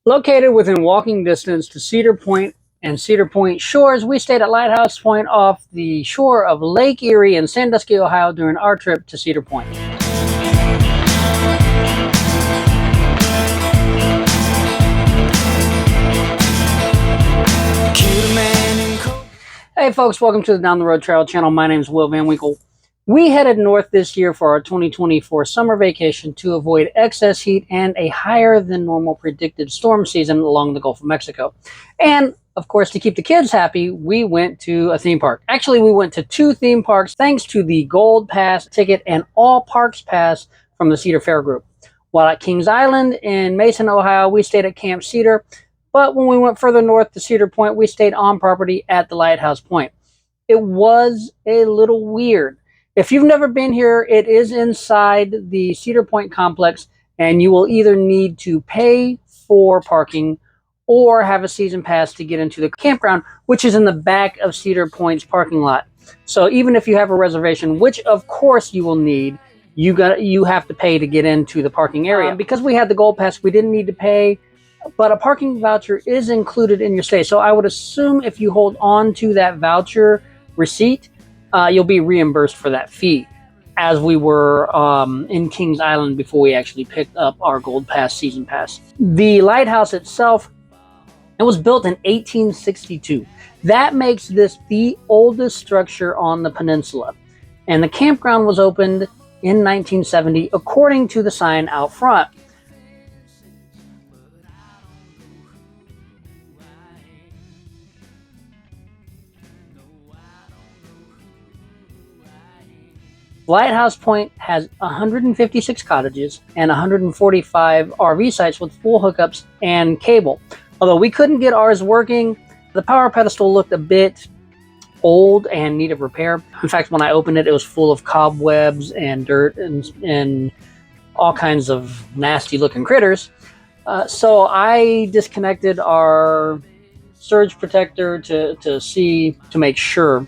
Located within walking distance to Cedar Point and Cedar Point shores, we stayed at Lighthouse Point off the shore of Lake Erie in Sandusky, Ohio during our trip to Cedar Point. Hey folks, welcome to the Down the Road Travel Channel. My name is Will Van Winkle. We headed north this year for our 2024 summer vacation to avoid excess heat and a higher than normal predicted storm season along the Gulf of Mexico. And of course, to keep the kids happy, we went to a theme park. Actually, we went to two theme parks thanks to the Gold Pass ticket and All Parks Pass from the Cedar Fair Group. While at Kings Island in Mason, Ohio, we stayed at Camp Cedar. But when we went further north to Cedar Point, we stayed on property at the Lighthouse Point. It was a little weird. If you've never been here, it is inside the Cedar Point complex, and you will either need to pay for parking or have a season pass to get into the campground, which is in the back of Cedar Point's parking lot. So even if you have a reservation, which of course you will need, you have to pay to get into the parking area. Because we had the Gold Pass, we didn't need to pay, but a parking voucher is included in your stay. So I would assume if you hold on to that voucher receipt, you'll be reimbursed for that fee, as we were in Kings Island before we actually picked up our Gold Pass season pass. The lighthouse itself, it was built in 1862. That makes this the oldest structure on the peninsula. And the campground was opened in 1970, according to the sign out front. Lighthouse Point has 156 cottages and 145 RV sites with full hookups and cable. Although we couldn't get ours working, the power pedestal looked a bit old and needed repair. In fact, when I opened it, it was full of cobwebs and dirt and all kinds of nasty looking critters. So I disconnected our surge protector to make sure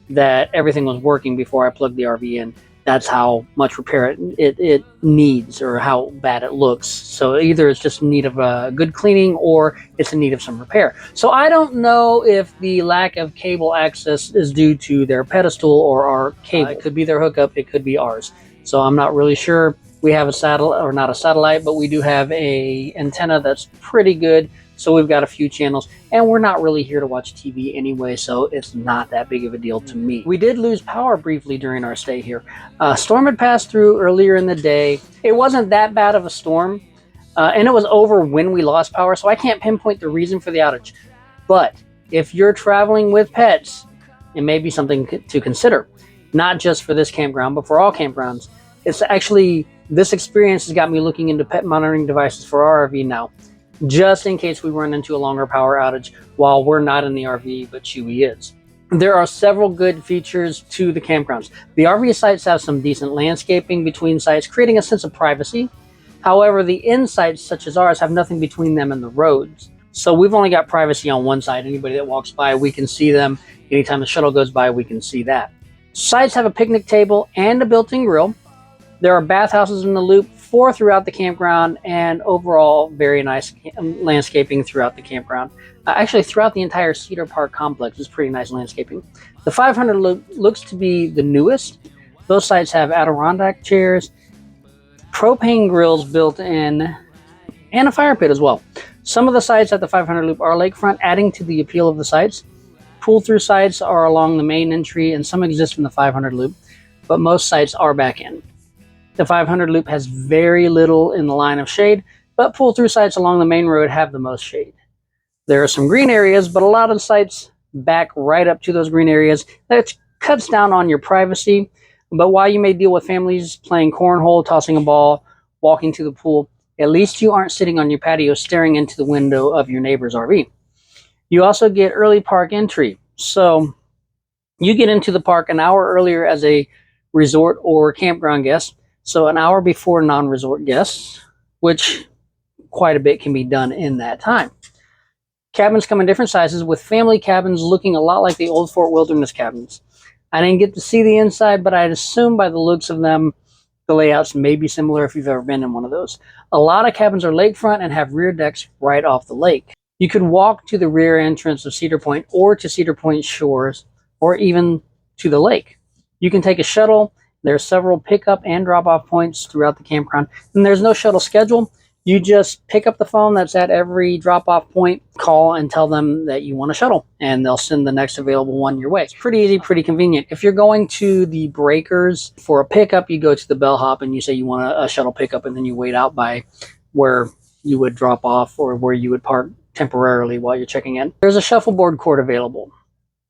that everything was working before I plugged the RV in. That's how much repair it needs, or how bad it looks. So either it's just in need of a good cleaning or it's in need of some repair. So I don't know if the lack of cable access is due to their pedestal or our cable. It could be their hookup, it could be ours. So I'm not really sure. We have a satellite, or not a satellite, but we do have a antenna that's pretty good. So we've got a few channels, and we're not really here to watch TV anyway, so it's not that big of a deal to me. We did lose power briefly during our stay here. A storm had passed through earlier in the day. It wasn't that bad of a storm, and it was over when we lost power, so I can't pinpoint the reason for the outage. But if you're traveling with pets, it may be something to consider. Not just for this campground, but for all campgrounds. It's actually, this experience has got me looking into pet monitoring devices for our RV now, just in case we run into a longer power outage while we're not in the RV, but Chewy is. There are several good features to the campgrounds. The RV sites have some decent landscaping between sites, creating a sense of privacy. However, the in sites, such as ours, have nothing between them and the roads. So we've only got privacy on one side. Anybody that walks by, we can see them. Anytime the shuttle goes by, we can see that. Sites have a picnic table and a built-in grill. There are bathhouses in the loop, 4 throughout the campground, and overall very nice landscaping throughout the campground. Actually, throughout the entire Cedar Park complex is pretty nice landscaping. The 500 loop looks to be the newest. Those sites have Adirondack chairs, propane grills built in, and a fire pit as well. Some of the sites at the 500 loop are lakefront, adding to the appeal of the sites. Pull-through sites are along the main entry, and some exist in the 500 loop, but most sites are back in. The 500 loop has very little in the line of shade, but pull-through sites along the main road have the most shade. There are some green areas, but a lot of the sites back right up to those green areas. That cuts down on your privacy, but while you may deal with families playing cornhole, tossing a ball, walking to the pool, at least you aren't sitting on your patio staring into the window of your neighbor's RV. You also get early park entry, so you get into the park an hour earlier as a resort or campground guest. So an hour before non-resort guests, which quite a bit can be done in that time. Cabins come in different sizes, with family cabins looking a lot like the old Fort Wilderness cabins. I didn't get to see the inside, but I'd assume by the looks of them, The layouts may be similar if you've ever been in one of those. A lot of cabins are lakefront and have rear decks right off the lake. You could walk to the rear entrance of Cedar Point or to Cedar Point shores or even to the lake. You can take a shuttle. There are several pickup and drop-off points throughout the campground, and there's no shuttle schedule. You just pick up the phone that's at every drop-off point, call and tell them that you want a shuttle, and they'll send the next available one your way. It's pretty easy, pretty convenient. If you're going to the breakers for a pickup, you go to the bellhop and you say you want a shuttle pickup, and then you wait out by where you would drop off or where you would park temporarily while you're checking in. There's a shuffleboard court available.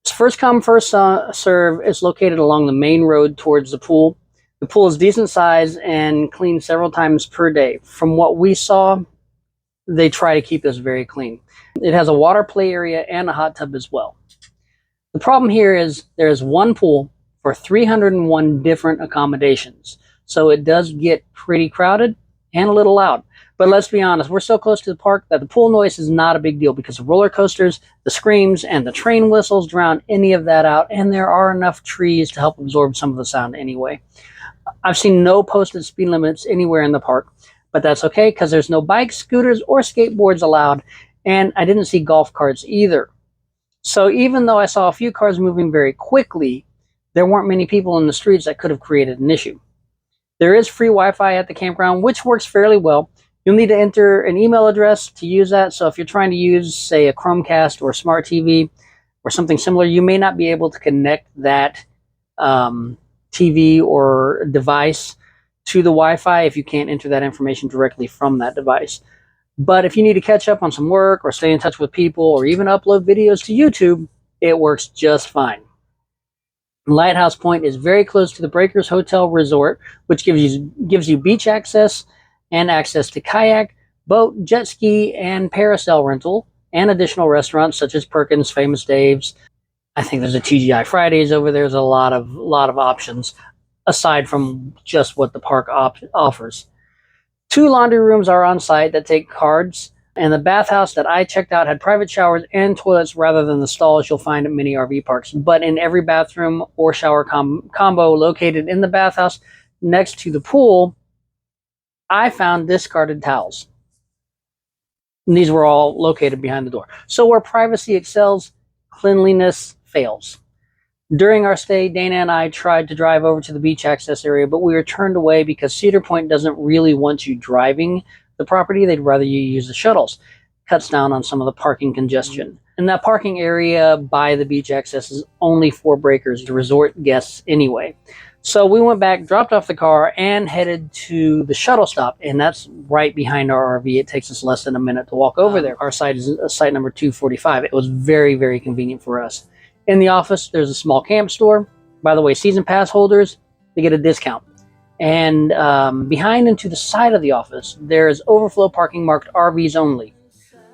It's first come, first serve. It's located along the main road towards the pool. The pool is decent size and cleaned several times per day. From what we saw, they try to keep this very clean. It has a water play area and a hot tub as well. The problem here is there is one pool for 301 different accommodations. So it does get pretty crowded and a little loud. But let's be honest, we're so close to the park that the pool noise is not a big deal because the roller coasters, the screams, and the train whistles drown any of that out, and there are enough trees to help absorb some of the sound anyway. I've seen no posted speed limits anywhere in the park, but that's okay because there's no bikes, scooters, or skateboards allowed, and I didn't see golf carts either. So even though I saw a few cars moving very quickly, there weren't many people in the streets that could have created an issue. There is free Wi-Fi at the campground, which works fairly well. You'll need to enter an email address to use that. So if you're trying to use, say, a Chromecast or a smart TV or something similar, you may not be able to connect that TV or device to the Wi-Fi if you can't enter that information directly from that device. But if you need to catch up on some work or stay in touch with people or even upload videos to YouTube, it works just fine. Lighthouse Point is very close to the Breakers Hotel Resort, which gives you beach access and access to kayak, boat, jet ski, and parasail rental, and additional restaurants such as Perkins, Famous Dave's. I think there's a TGI Fridays over there. There's a lot of options aside from just what the park offers. 2 laundry rooms are on site that take cards, and the bathhouse that I checked out had private showers and toilets rather than the stalls you'll find at many RV parks. But in every bathroom or shower combo located in the bathhouse next to the pool, I found discarded towels. And these were all located behind the door. So where privacy excels, cleanliness fails. During our stay, Dana and I tried to drive over to the beach access area, but we were turned away because Cedar Point doesn't really want you driving the property. They'd rather you use the shuttles. Cuts down on some of the parking congestion. And that parking area by the beach access is only for breakers, the resort guests anyway. So we went back, dropped off the car, and headed to the shuttle stop. And that's right behind our RV. It takes us less than a minute to walk over there. Our site is site number 245. It was very, very convenient for us. In the office, there's a small camp store. By the way, season pass holders, they get a discount. And behind and to the side of the office, there's overflow parking marked RVs only.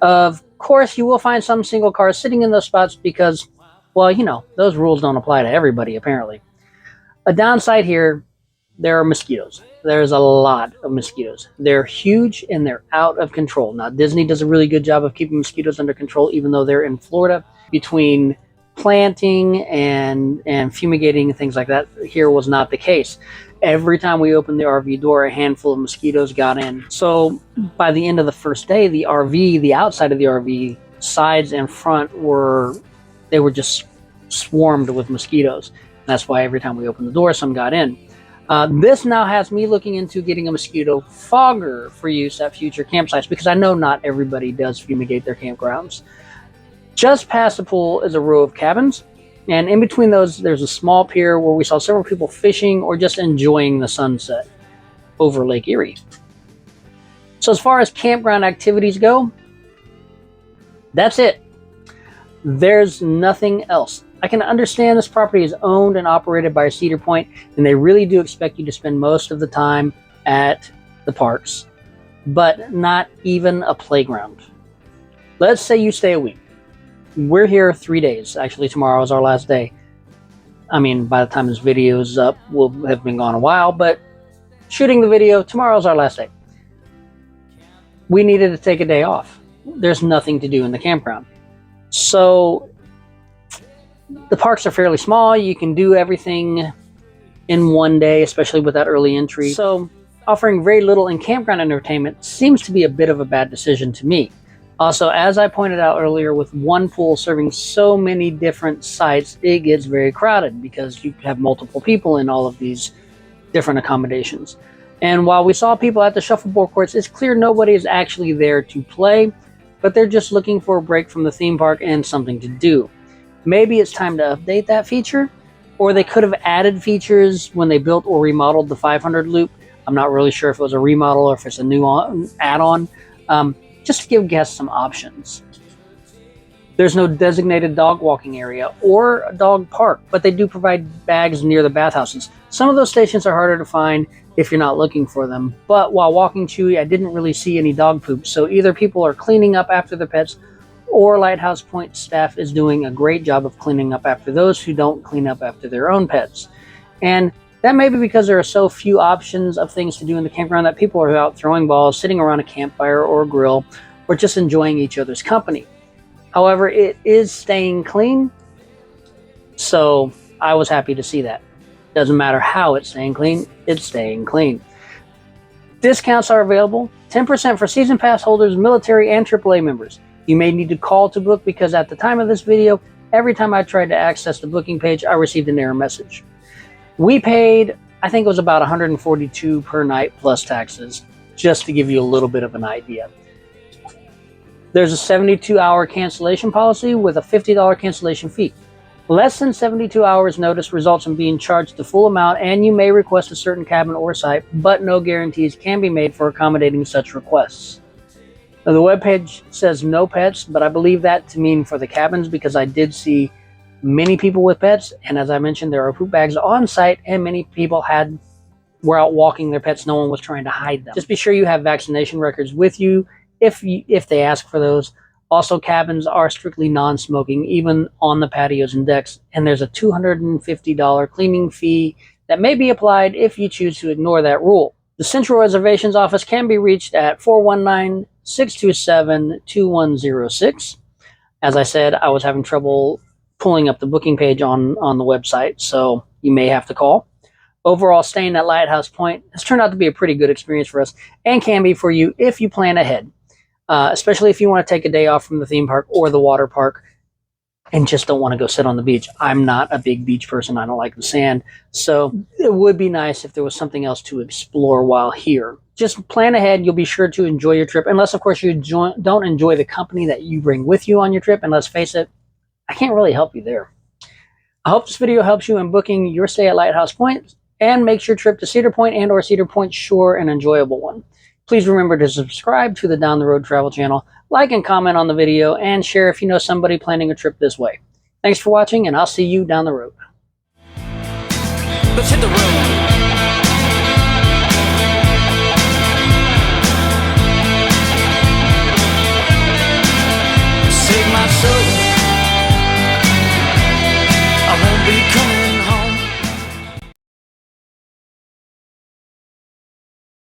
Of course, you will find some single cars sitting in those spots because, well, you know, those rules don't apply to everybody, apparently. A downside here, there are mosquitoes. There's a lot of mosquitoes. They're huge and they're out of control. Now, Disney does a really good job of keeping mosquitoes under control, even though they're in Florida. Between planting and fumigating and things like that, here was not the case. Every time we opened the RV door, a handful of mosquitoes got in. So by the end of the first day, the RV, the outside of the RV, sides and front they were just swarmed with mosquitoes. That's why every time we opened the door, some got in. This now has me looking into getting a mosquito fogger for use at future campsites because I know not everybody does fumigate their campgrounds. Just past the pool is a row of cabins, and in between those, there's a small pier where we saw several people fishing or just enjoying the sunset over Lake Erie. So as far as campground activities go, that's it. There's nothing else. I can understand this property is owned and operated by Cedar Point, and they really do expect you to spend most of the time at the parks, but not even a playground. Let's say you stay a week. We're here 3 days. Actually, tomorrow is our last day. I mean, by the time this video is up, we'll have been gone a while, but shooting the video, tomorrow's our last day. We needed to take a day off. There's nothing to do in the campground. So the parks are fairly small. You can do everything in one day, especially with that early entry. So offering very little in campground entertainment seems to be a bit of a bad decision to me. Also, as I pointed out earlier, with one pool serving so many different sites, it gets very crowded because you have multiple people in all of these different accommodations. And while we saw people at the shuffleboard courts, it's clear nobody is actually there to play, but they're just looking for a break from the theme park and something to do. Maybe it's time to update that feature, or they could have added features when they built or remodeled the 500 loop. I'm not really sure if it was a remodel or if it's a new add-on, just to give guests some options. There's no designated dog walking area or a dog park, but they do provide bags near the bathhouses. Some of those stations are harder to find if you're not looking for them, but while walking Chewy, I didn't really see any dog poop, so either people are cleaning up after their pets, or Lighthouse Point staff is doing a great job of cleaning up after those who don't clean up after their own pets. And that may be because there are so few options of things to do in the campground that people are out throwing balls, sitting around a campfire or a grill, or just enjoying each other's company. However, it is staying clean, so I was happy to see that. Doesn't matter how it's staying clean, it's staying clean. Discounts are available, 10% for season pass holders, military, and AAA members. You may need to call to book because at the time of this video, every time I tried to access the booking page, I received an error message. We paid, I think it was about $142 per night plus taxes, just to give you a little bit of an idea. There's a 72-hour cancellation policy with a $50 cancellation fee. Less than 72 hours notice results in being charged the full amount, and you may request a certain cabin or site, but no guarantees can be made for accommodating such requests. Now, the webpage says no pets, but I believe that to mean for the cabins because I did see many people with pets, and as I mentioned, there are poop bags on site, and many people were out walking their pets. No one was trying to hide them. Just be sure you have vaccination records with you if they ask for those. Also, cabins are strictly non-smoking, even on the patios and decks, and there's a $250 cleaning fee that may be applied if you choose to ignore that rule. The Central Reservations office can be reached at 419-627-2106. As I said, I was having trouble pulling up the booking page on the website, so you may have to call. Overall, staying at Lighthouse Point has turned out to be a pretty good experience for us, and can be for you if you plan ahead. Especially if you want to take a day off from the theme park or the water park and just don't want to go sit on the beach. I'm not a big beach person. I don't like the sand. So it would be nice if there was something else to explore while here. Just plan ahead. You'll be sure to enjoy your trip. Unless, of course, you don't enjoy the company that you bring with you on your trip. And let's face it, I can't really help you there. I hope this video helps you in booking your stay at Lighthouse Point and makes your trip to Cedar Point and or Cedar Point Shore an enjoyable one. Please remember to subscribe to the Down the Road Travel channel, like and comment on the video, and share if you know somebody planning a trip this way. Thanks for watching, and I'll see you down the road. Let's hit the road.